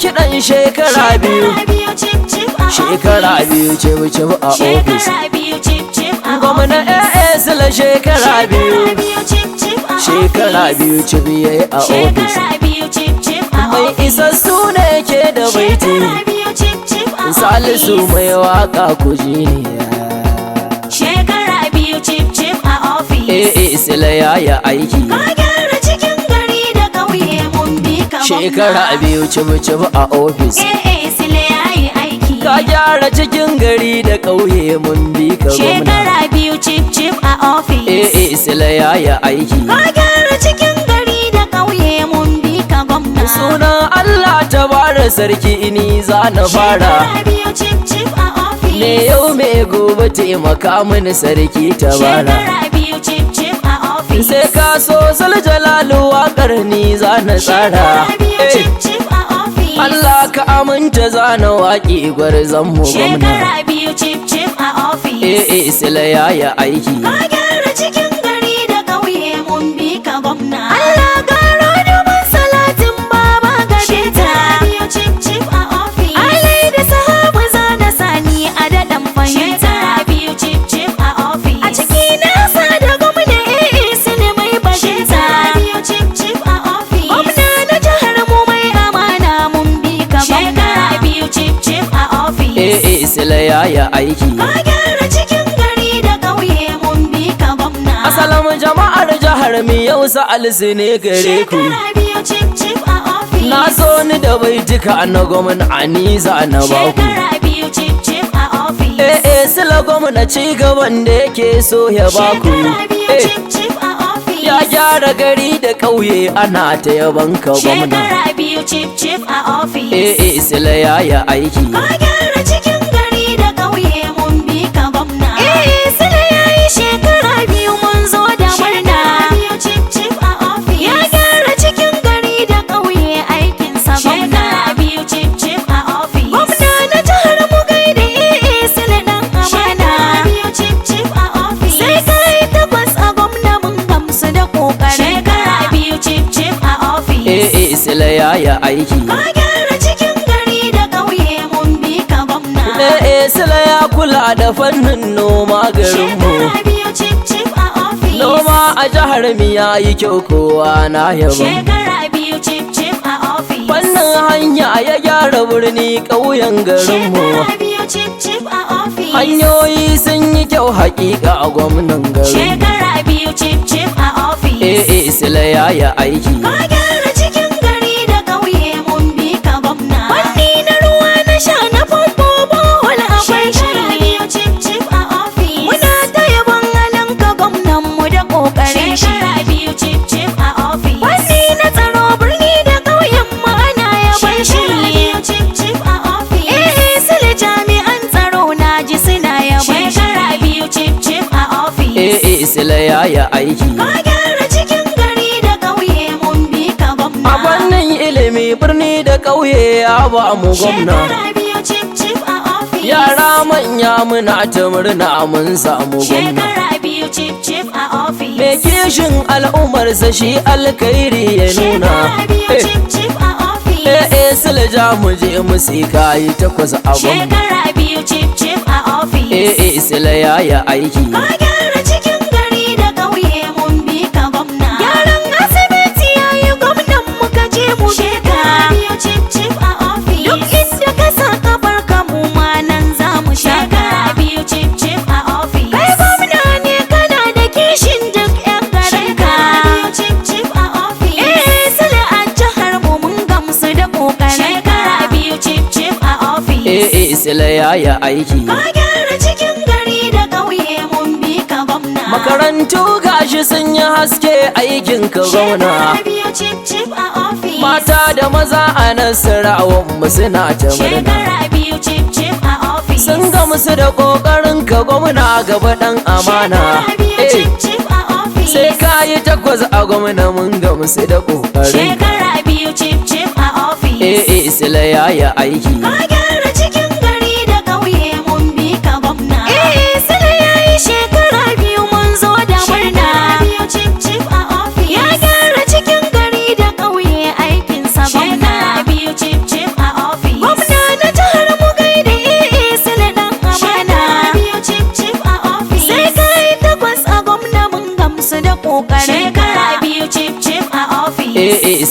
kiɗan shekara biyu. Shekara biyu cib a ofis. Gwamna AA Sule shekara biyu. Shekara biyu cib yayi a ofis. Mai isassu ne ke da baiti. Salisu mai waka kuji ne. Shekara biyu cip a ofis. AA Sule ya aiki. Ka gyara cikin gari da ƙauye mun bi ka gwamna. Shekara biyu cib a ofis. AA Sule yayi aiki. Ka gyara cikin gari da ƙauye mun bi ka gwamna. Shekara biyu cip a ofis. AA Sule ya aiki. Ka gyara cikin gari da ƙauye mun bi ka gwamna. Sunan Allah ta bara sarki ni za na fara. Shekara biyu cip a ofis. Me yau me gobe taimaka mini sarki ta bara. Shekara biyu cip a ofis. Sai ka so Zuljalalu waƙar ni za na tsara. Shekara biyu cip a ofis. Allah ka aminta za na waƙi gwarzon mu gwamna. Shekara biyu cip a ofis. AA Sule ya aiki. Ka gyara cikin gari da ƙauye mun bi ka gwamna. Allah karo dubin salatin baba gare ta. Cip a ofis. Alai da sahabu za na sani a daɗan fahimta. Shekara biyu cip a ofis. A ciki na sa da gwamna AA Sule mai bajinta. Shekara biyu cip a ofis. Gwamna na jihar mu mai amana mun bi ka gwamna. Shekara biyu cip a ofis. AA Sule ya aiki. Ka gyara cikin gari da ƙauye mun bi ka gwamna. Assalamu jama'ar jihar mi yau Salisu ne gare ku. Shekara biyu cip a ofis. Na so ni da baitika na gwamna Aniza na baku. Shekara biyu cip a ofis. AA Sule gwamna ci gaban da yake so ya baku. Shekara biyu cip a ofis. Ya gyara gari da ƙauye ana ta yaban ka gwamna. Shekara biyu cip a ofis. AA Sule ya aiki. Ka gyara cikin gari da ƙauye mun bi ka gwamna. AA Sule yayi shekara biyu mun zo da murna. Shekara biyu cip a ofis. Ya gyara cikin gari da ƙauye aikinsa gwamna. Shekara biyu cip a ofis. Gwamna na jihar mu gaida AA Sule dan amana. Shekara biyu cip a ofis. Sai kai takwas a gwamna mun gamsu da ƙoƙarin ka. Shekara biyu cip a ofis. AA Sule ya aiki. Ka gyara cikin gari da ƙauye mun bi ka gwamna. AA Sule ya kula da fannin noma garinmu. Shekara biyu cip a ofis. Noma a jihar mi yayi kyau kowa na yaba. Shekara biyu cip a ofis. Fannin hanya ya gyara birni ƙauyen garinmu. Shekara biyu cip a ofis. Hanyoyi sun yi kyau haƙiƙa a gwamnan garin. Shekara biyu cip a ofis. AA Sule ya aiki. Ka gyara cikin gari da ƙauye mun bi ka gwamna. Fanni na ruwa na sha na famfo bohol akwai shi. Shekara biyu cip a ofis. Muna ta yabon halin ka gwamnan mu da ƙoƙarin shi. Shekara biyu cip a ofis. Fanni na tsaro birni da ƙauyen mu ana yabon shi. Shekara biyu cip a ofis. AA Sule jami'an tsaro na ji suna yabon shi. Shekara biyu cip a ofis. AA Sule ya aiki. Ka gyara cikin gari da ƙauye mun bi ka gwamna. A fannin ilimi birni da ƙauye ya ba mu gwamna. Shekara biyu cip a ofis. Yara manya muna ta murna mun samu gwamna. Shekara biyu cip a ofis. Me kishin al'ummarsa shi alkhairi ya nuna. Shekara biyu cip a ofis. AA Sule ja mu je mu sai kayi takwas a gwamna. Shekara biyu cip a ofis. AA Sule ya aiki. Ka gyara cikin gari da ƙauye mun bi ka gwamna. Gyaran asibiti yayi gwamnan mu ka je mu bi ka. Shekara biyu cip a ofis. Duk inda ka sa kafar ka mu ma nan za mu shaka. Shekara biyu cip a ofis. Kai gwamna ne kana da kishin duk 'yan garin ka. Shekara biyu cip a ofis. AA Sule a jihar mu mun gamsu da ƙoƙarin ka. Shekara biyu cip a ofis. AA Sule ya aiki. Ka gyara cikin gari da ƙauye mun bi ka gwamna. Makarantu gashi sun yi haske aikin ka gwamna. Shekara biyu cip a ofis. Mata da maza a Nasarawan mu suna ta murna. Shekara biyu cip a ofis. Sun gamsu da ƙoƙarin ka gwamna gaba ɗan amana. Shekara biyu cip a ofis. Sai kayi takwas a gwamna mun gamsu da ƙoƙarin. Shekara biyu cip a ofis. AA Sule ya aiki. Ka gyara cikin gari da ƙauye mun bi ka gwamna. AA Sule yayi shekara biyu mun zo da murna. Shekara biyu cip a ofis. Ya gyara cikin gari da ƙauye aikinsa gwamna. Shekara biyu cip a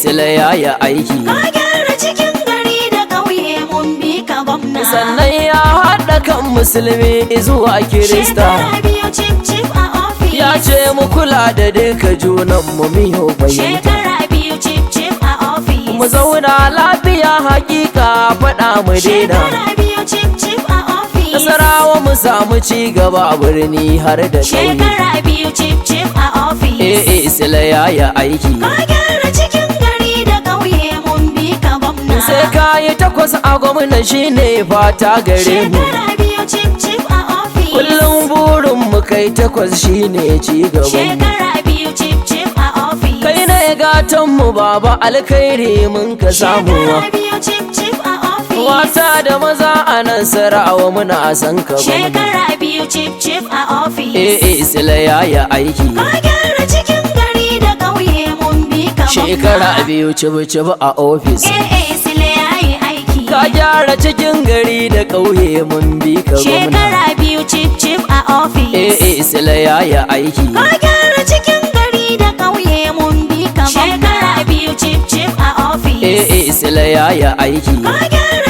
sila yaya aiki. Ka gyara cikin gari da ƙauye mun bi ka gwamna. Sannan ya haɗa kan musulmi zuwa kirista. Shekara biyu cif cif a ofis. Ya ce mu kula da duka junan mu miyo fahimta. Shekara biyu cif cif a ofis. Mu zauna lafiya hakika faɗa mu daina. Shekara biyu cif cif a ofis. Nasarawa mu samu ci gaba a birni har da ƙauye. Shekara biyu cif cif a ofis. sila yaya aiki. Ka gyara cikin gari da ƙauye mun bi ka gwamna. Sai ka yi 8 a gwamna shine fata gare mu. Shekara biyu cif cif a ofis. Kullum burin mu kai 8 shine ci gaban mu. Shekara biyu cif cif a ofis. Kai ne gatan mu baba alkhairi mun ka samu. Shekara biyu cif cif a ofis. Wata da maza a nan sarawa muna san ka gwamna. Shekara biyu cif cif a ofis. sila yaya aiki. Ka gyara cikin gari da ƙauye mun bi ka gwamna. Shekara biyu cibi a ofis. Sile yayi aiki. Ka gyara cikin gari da ƙauye mun bi ka gwamna. Shekara biyu cif cif a ofis. sila yaya aiki. Ka gyara cikin gari da ƙauye mun bi ka gwamna. Shekara biyu cif cif a ofis. sila yaya aiki. Ka gyara